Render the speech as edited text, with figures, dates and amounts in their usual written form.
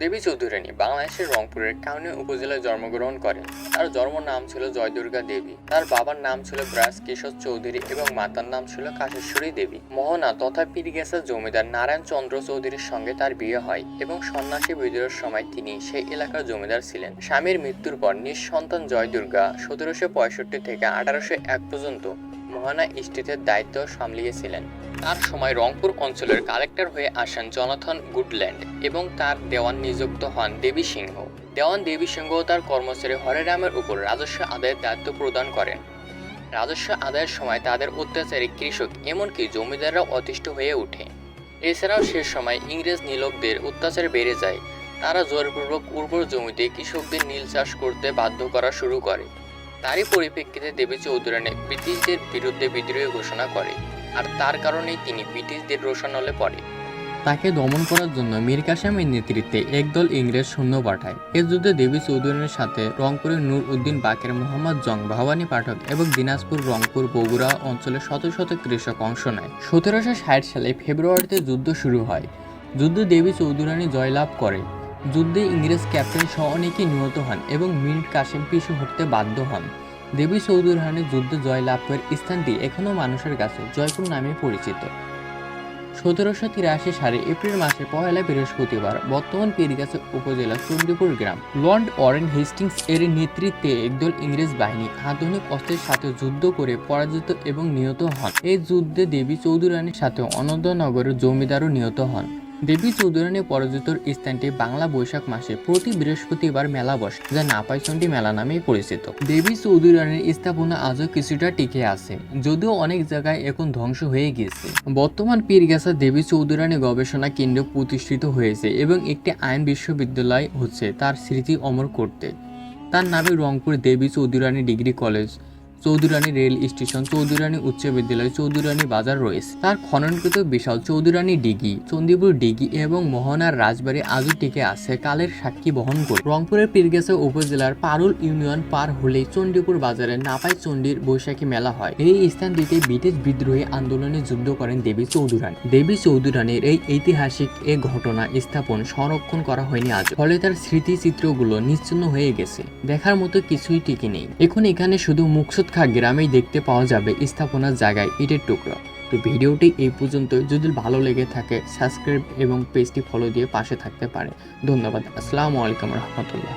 দেবী চৌধুরানী বাংলাদেশের রংপুরের কাউনিয়া উপজেলায় জন্মগ্রহণ করেন। তার জন্ম নাম ছিল জয়দুর্গা দেবী। তার বাবার নাম ছিল ব্রাজ কিশোর চৌধুরী এবং মাতার নাম ছিল কাশেশ্বরী দেবী। মোহনা তথা পীরগাছার জমিদার নারায়ণ চন্দ্র চৌধুরীর সঙ্গে তার বিয়ে হয় এবং সন্ন্যাসী বিদ্রোহের সময় তিনি সেই এলাকার জমিদার ছিলেন। স্বামীর মৃত্যুর পর নিঃসন্তান জয়দুর্গা 1765 থেকে 1801 পর্যন্ত মোহনা স্টেটের দায়িত্ব সামলিয়েছিলেন। তার সময় রংপুর অঞ্চলের কালেক্টর হয়ে আসেন জনাথন গুডল্যান্ড এবং তার দেওয়ান নিযুক্ত হন দেবী সিংহ। দেওয়ান দেবী সিংহ তার কর্মচারী হরেরামের উপর রাজস্ব আদায়ের দায়িত্ব প্রদান করেন। রাজস্ব আদায়ের সময় তাদের অত্যাচারী কৃষক এমনকি জমিদাররা অতিষ্ঠ হয়ে ওঠে। এছাড়াও সে সময় ইংরেজ নীলকদের অত্যাচার বেড়ে যায়। তারা জোরপূর্বক উর্বর জমিতে কৃষকদের নীল চাষ করতে বাধ্য করা শুরু করে। তারই পরিপ্রেক্ষিতে দেবী চৌধুরানী ব্রিটিশদের বিরুদ্ধে বিদ্রোহ ঘোষণা করে, আর তার কারণেই তিনি ব্রিটিশদের রোষানলে পড়ে। তাকে দমন করার জন্য মীর কাসেমের নেতৃত্বে একদল ইংরেজ সৈন্য পাঠায়। এ যুদ্ধে দেবী চৌধুরানীর সাথে রংপুরের নূর উদ্দিন বাকের, মোহাম্মদ জং, ভবানী পাঠক এবং দিনাজপুর, রংপুর, বগুড়া অঞ্চলের শত শত কৃষক অংশ নেয়। 1760 সালে ফেব্রুয়ারিতে যুদ্ধ শুরু হয়। যুদ্ধে দেবী চৌধুরানী জয়লাভ করে। যুদ্ধে ইংরেজ ক্যাপ্টেন সহ অনেকেই নিহত হন এবং মীর কাসেম পিছু হটতে বাধ্য হন। দেবী চৌধুরানী যুদ্ধে জয়লাভের স্থানটি এখনও মানুষের কাছে জয়পুর নামে পরিচিত। 1783 সালে এপ্রিল মাসের পহেলা বৃহস্পতিবার বর্তমান পীরগাছা উপজেলা চণ্ডীপুর গ্রাম লর্ড ওয়ারেন হেস্টিংস এর নেতৃত্বে একদল ইংরেজ বাহিনী আধুনিক অস্ত্রের সাথে যুদ্ধ করে পরাজিত এবং নিহত হন। এই যুদ্ধে দেবী চৌধুরানীর সাথে অনন্তনগরের জমিদারও নিহত হন। দেবী চৌধুরানী পরাজিতর স্থানটি বাংলা বৈশাখ মাসে প্রতি বৃহস্পতিবার মেলা বসে, যা নাপাইচণ্ডী মেলা নামেই পরিচিত। দেবী চৌধুরানীর স্থাপনা আজও কিছুটা টিকে আছে, যদিও অনেক জায়গায় এখন ধ্বংস হয়ে গেছে। বর্তমান পীরগাছা দেবী চৌধুরানী গবেষণা কেন্দ্র প্রতিষ্ঠিত হয়েছে এবং একটি আইন বিশ্ববিদ্যালয় হচ্ছে তার স্মৃতি অমর করতে। তার নামে Rangpur Debi Chaudhurani degree college, Chaudhurani rail station, Chaudhurani উচ্চ বিদ্যালয়, চৌধুরানী বাজার রয়েছে। তার খননকৃত বিশাল চৌধুরানী ডিগি, চণ্ডীপুর ডিগি এবং মোহনার রাজবাড়ি আজও টিকে আছে, কালের সাক্ষী বহন করে। রংপুরের পীরগাছা উপজেলার পারুল ইউনিয়ন পার হলেই চণ্ডীপুর বাজারে নাপাইচণ্ডীর বৈশাখী মেলা হয়। এই স্থানটিতে ব্রিটিশ বিদ্রোহী আন্দোলনে যুদ্ধ করেন দেবী চৌধুরানী। দেবী চৌধুরানীর এই ঐতিহাসিক ঘটনা স্থাপন সংরক্ষণ করা হয়নি আজ, ফলে তার স্মৃতিচিত্রগুলো নিশ্চিহ্ন হয়ে গেছে, দেখার মতো কিছুই টিকে নেই। এখন এখানে শুধু মুকসুদ খা গ্রামেই দেখতে পাওয়া যাবে স্থাপনার জায়গায় ইটের টুকরো। তো ভিডিওটি এই পর্যন্ত। যদি ভালো লেগে থাকে সাবস্ক্রাইব এবং পেজটি ফলো দিয়ে পাশে থাকতে পারে। ধন্যবাদ। আসসালামু আলাইকুম রহমতুল্লাহ।